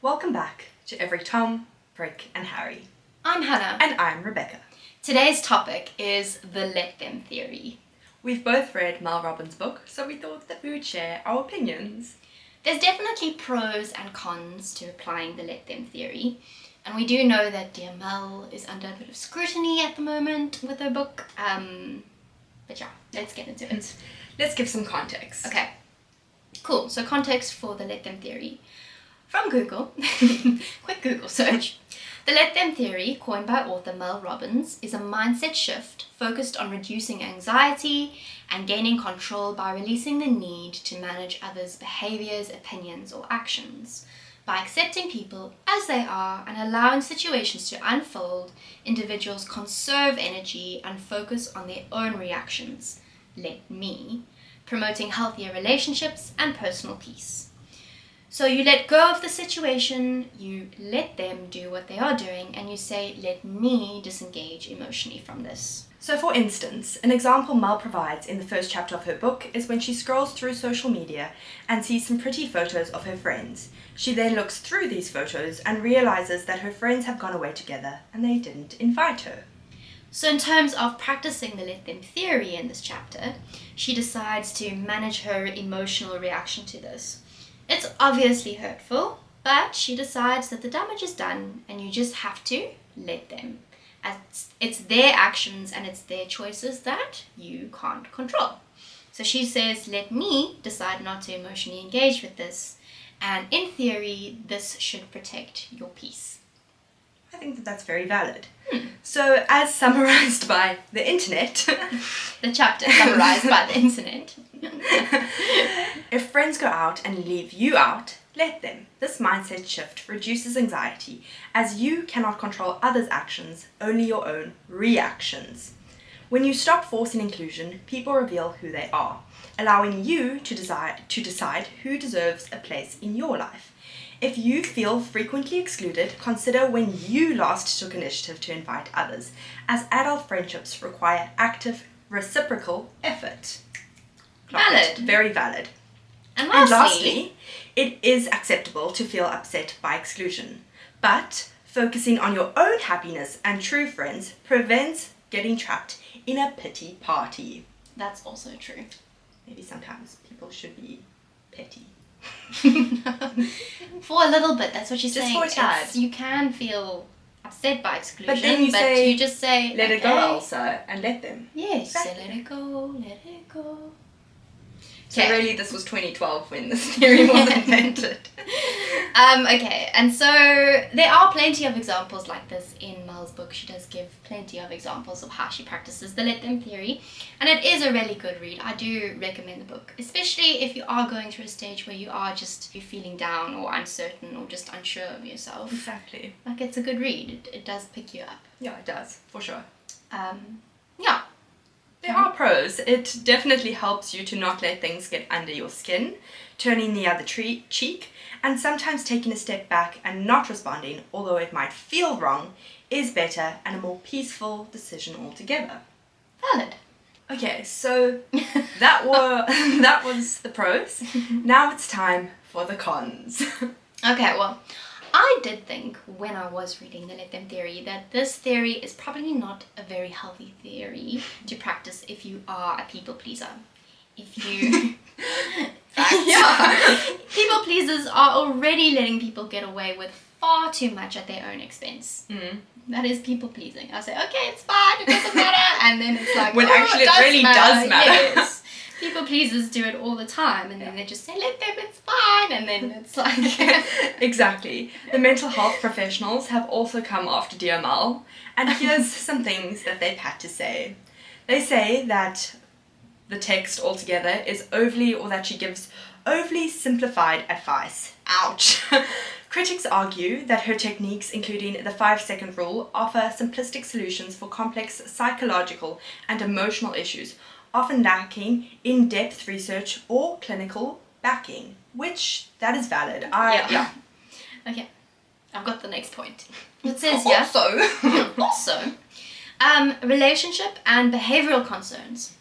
Welcome back to Every Tom, Brick and Harry. I'm Hannah. And I'm Rebecca. Today's topic is the let them theory. We've both read Mel Robbins' book, so we thought that we would share our opinions. There's definitely pros and cons to applying the let them theory. And we do know that dear Mel is under a bit of scrutiny at the moment with her book. But yeah, let's get into it. Let's give some context. Okay, cool. So context for the let them theory. From Google, quick Google search. The let them theory, coined by author Mel Robbins, is a mindset shift focused on reducing anxiety and gaining control by releasing the need to manage others' behaviors, opinions, or actions. By accepting people as they are and allowing situations to unfold, individuals conserve energy and focus on their own reactions, let me, promoting healthier relationships and personal peace. So you let go of the situation, you let them do what they are doing, and you say, let me disengage emotionally from this. So for instance, an example Mel provides in the first chapter of her book is when she scrolls through social media and sees some pretty photos of her friends. She then looks through these photos and realizes that her friends have gone away together and they didn't invite her. So in terms of practicing the let them theory in this chapter, she decides to manage her emotional reaction to this. It's obviously hurtful, but she decides that the damage is done and you just have to let them. As it's their actions and it's their choices that you can't control. So she says, let me decide not to emotionally engage with this. And in theory, this should protect your peace. I think that that's very valid. So, as summarized by the internet, the chapter summarized by the internet. If friends go out and leave you out, let them. This mindset shift reduces anxiety, as you cannot control others' actions, only your own reactions. When you stop forcing inclusion, people reveal who they are, allowing you to decide who deserves a place in your life. If you feel frequently excluded, consider when you last took initiative to invite others, as adult friendships require active, reciprocal effort. Valid. Very valid. And lastly, it is acceptable to feel upset by exclusion, but focusing on your own happiness and true friends prevents getting trapped in a pity party. That's also true. Maybe sometimes people should be petty. For a little bit, that's what she's saying. Just for a tad. You can feel upset by exclusion, But then you just say, let it go, okay. Elsa, and let them. Yes, Exactly. so let it go, let it go. So really this was 2012 when this theory was invented. Okay, and so there are plenty of examples like this in Mel's book. She does give plenty of examples of how she practices the let them theory, and it is a really good read. I do recommend the book, especially if you are going through a stage where you're feeling down or uncertain or just unsure of yourself. Exactly. Like, it's a good read. It does pick you up. Yeah, it does, for sure. Yeah. There are pros. It definitely helps you to not let things get under your skin, turning the other cheek, and sometimes taking a step back and not responding, although it might feel wrong, is better and a more peaceful decision altogether. Valid. Okay, so that was the pros. Now it's time for the cons. Okay, well, I did think when I was reading the let them theory that this theory is probably not a very healthy theory to practice if you are a people pleaser. If you... yeah. People pleasers are already letting people get away with far too much at their own expense. That is people pleasing. I say, okay, it's fine, it doesn't matter. And then it's like, when actually it really does matter. Yes. People pleasers do it all the time, and then they just say, let them, it's fine, and then it's like... Exactly. The mental health professionals have also come after dear Mel, and here's some things that they've had to say. They say that the text altogether is that she gives overly simplified advice. Ouch! Critics argue that her techniques, including the 5-second rule, offer simplistic solutions for complex psychological and emotional issues, often lacking in-depth research or clinical backing, which, that is valid. Yeah. Okay, I've got the next point. It says Also, relationship and behavioral concerns.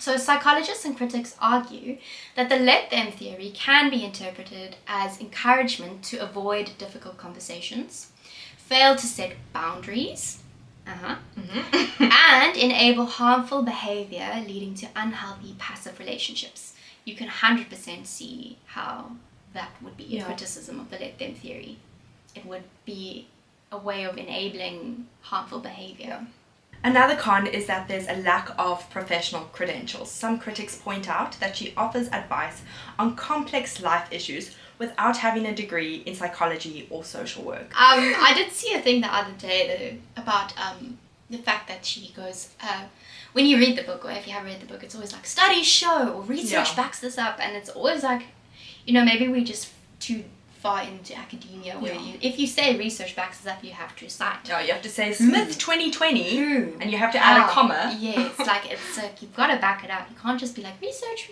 So psychologists and critics argue that the let them theory can be interpreted as encouragement to avoid difficult conversations, fail to set boundaries, and enable harmful behavior leading to unhealthy passive relationships. You can 100% see how that would be a criticism of the let them theory. It would be a way of enabling harmful behavior. Another con is that there's a lack of professional credentials. Some critics point out that she offers advice on complex life issues without having a degree in psychology or social work. I did see a thing the other day though, about the fact that she goes, when you read the book, or if you have read the book, it's always like, studies show, or research backs this up, and it's always like, maybe we're just too far into academia where if you say research backs this up, you have to cite. Yeah, you have to say Smith 2020 and you have to add a comma. Yeah, it's like you've got to back it up. You can't just be like research.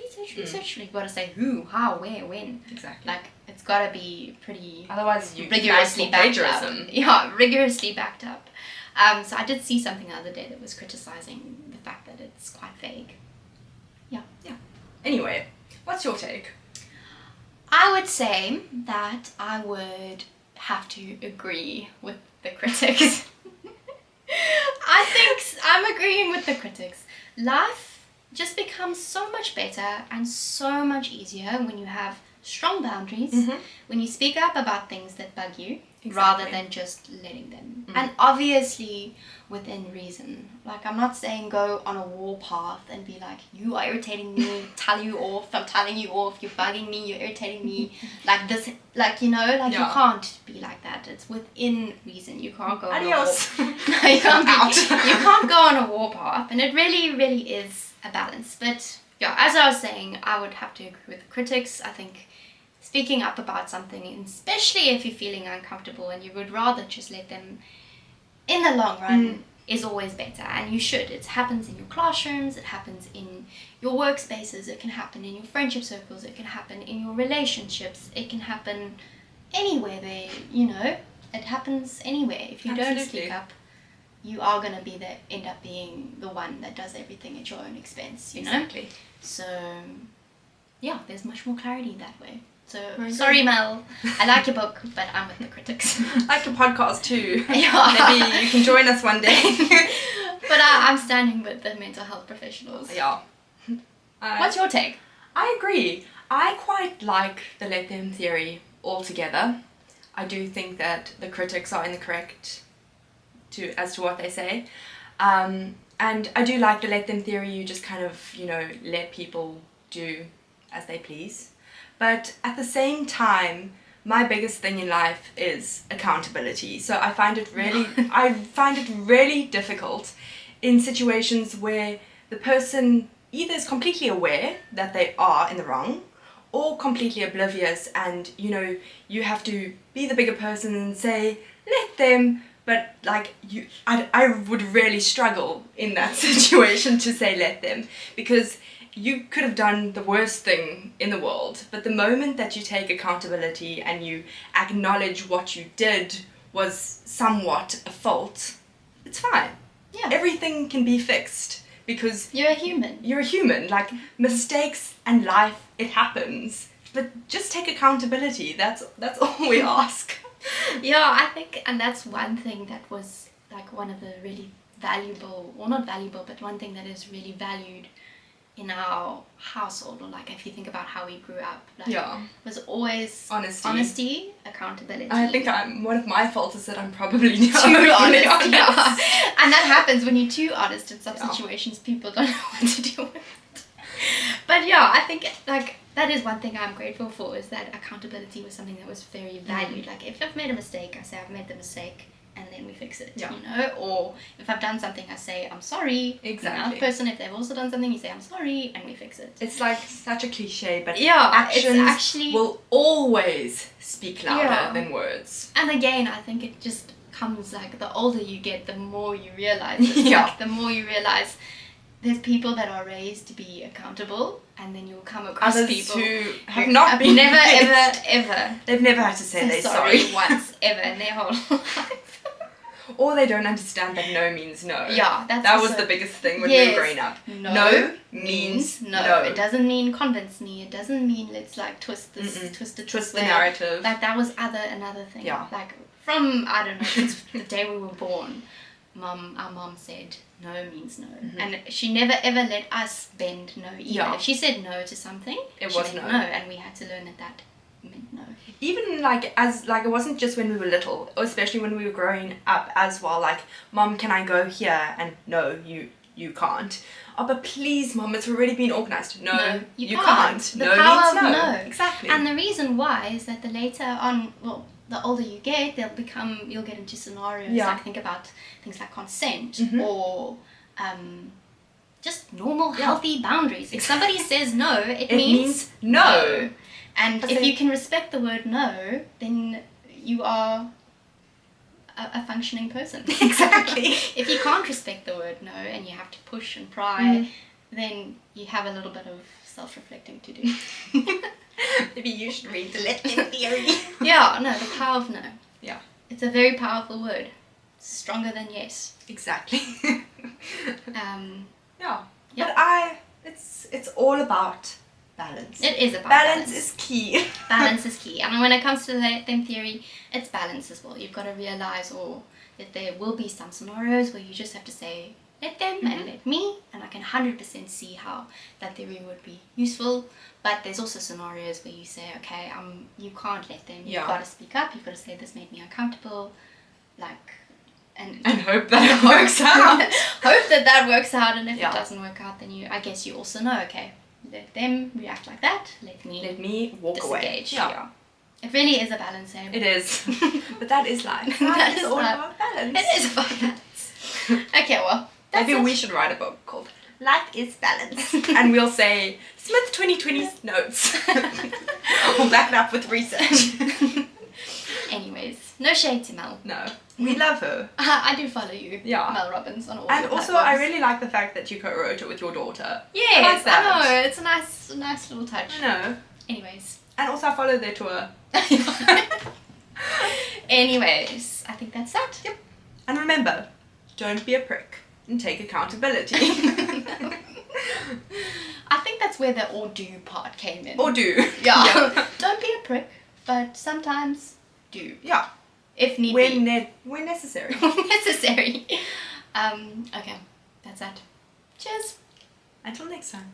You've got to say who, how, where, when. Exactly. Like it's got to be pretty. Otherwise, you rigorously backed up. plagiarism. Yeah, rigorously backed up. So I did see something the other day that was criticizing the fact that it's quite vague. Yeah. Anyway, what's your take? I would say that I would have to agree with the critics. I think I'm agreeing with the critics. Life just becomes so much better and so much easier when you have strong boundaries, when you speak up about things that bug you, rather than just letting them. And obviously within reason. Like, I'm not saying go on a warpath and be like, you are irritating me, tell you off, I'm telling you off, you're bugging me, you're irritating me, like this, like, you can't be like that. It's within reason. You can't go Adios. on a warpath. No, you can't go on a warpath, and it really, really is a balance. But yeah, as I was saying, I would have to agree with the critics. I think speaking up about something, especially if you're feeling uncomfortable and you would rather just let them, in the long run, is always better. And you should. It happens in your classrooms, it happens in your workspaces, it can happen in your friendship circles, it can happen in your relationships, it can happen anywhere there, it happens anywhere. If you don't speak up, you are going to end up being the one that does everything at your own expense, Exactly. So, yeah, there's much more clarity that way. So, sorry Mel, I like your book, but I'm with the critics. I like your podcast too. Yeah. Maybe you can join us one day. But I'm standing with the mental health professionals. Yeah. What's your take? I agree. I quite like the let them theory altogether. I do think that the critics are in the correct as to what they say. And I do like the let them theory. You just kind of, let people do as they please. But at the same time, my biggest thing in life is accountability. So I find it really difficult in situations where the person either is completely aware that they are in the wrong, or completely oblivious, and you have to be the bigger person and say let them, but I would really struggle in that situation to say let them, because you could have done the worst thing in the world, but the moment that you take accountability and you acknowledge what you did was somewhat a fault, it's fine. Yeah. Everything can be fixed because you're a human. You're a human. Like, mistakes and life, it happens. But just take accountability. That's all we ask. Yeah, I think, and that's one thing that was like one of the really valuable, or not valuable, but one thing that is really valued in our household, or like if you think about how we grew up, was always honesty, accountability. I think one of my faults is that I'm probably too honest. Yeah. And that happens when you're too honest in some situations. People don't know what to do with it. But yeah, I think that is one thing I'm grateful for, is that accountability was something that was very valued. Like, if I've made a mistake, I say I've made the mistake, and then we fix it, or if I've done something, I say I'm sorry. Exactly. Another person, if they've also done something, you say I'm sorry, and we fix it. It's like such a cliche, but actions will always speak louder than words. And again, I think it just comes, like, the older you get, the more you realize the more you realize there's people that are raised to be accountable, and then you'll come across others people who have not been never ever they've never had to say they're sorry once ever in their whole life. Or they don't understand that no means no. Yeah, that's that was also- the biggest thing when we Yes. were growing up. No means no. It doesn't mean convince me. It doesn't mean let's like twist this, twist it this Twist the way. narrative. Like that was another thing. Yeah. Like from I don't know since the day we were born, our mom said no means no, and she never ever let us bend no either. Yeah. If she said no to something, It she was meant no. no, and we had to learn that meant no. Even like it wasn't just when we were little, especially when we were growing up as well. Like, Mom, can I go here? And no, you can't. Oh, but please, Mom, it's already been organized. No, you can't. The no power means of no. no. Exactly. And the reason why is that the later on, well, the older you get, you'll get into scenarios like think about things like consent or just normal healthy boundaries. If somebody says no, it means no. And if you can respect the word no, then you are a functioning person. Exactly. If you can't respect the word no and you have to push and pry, then you have a little bit of self-reflecting to do. Maybe you should read the Let Them Theory. Yeah, no, the power of no. Yeah. It's a very powerful word. Stronger than yes. Exactly. Yeah. But it's all about balance. It is about balance is key. Balance is key. I mean, when it comes to the Let Them Theory, it's balance as well. You've got to realize that there will be some scenarios where you just have to say, let them and let me, and I can 100% see how that theory would be useful. But there's also scenarios where you say, okay, you can't let them. You've got to speak up. You've got to say, this made me uncomfortable. And hope that it works out. Hope that works out, and if it doesn't work out, then I guess you also know, okay, let them react like that, let me walk away. Disengage. Yeah. It really is a balance, eh? It is. But that is life. That Life is all life. about balance. It is about balance. Okay, well, Maybe we should write a book called Life is Balance. And we'll say Smith 2020's notes. We'll back it up with research. Anyways, no shade to Mel. No. We love her. I do follow you, Yeah. Mel Robbins, on all And your also, platforms. I really like the fact that you co-wrote it with your daughter. Yes, that. I know. It's a nice little touch. I know. Anyways. And also, I follow their tour. Anyways, I think that's that. Yep. And remember, don't be a prick and take accountability. I think that's where the or do part came in. Or do. Yeah. Don't be a prick, but sometimes do. Yeah. If need When be. when necessary. Necessary. Okay, that's that. Cheers. Until next time.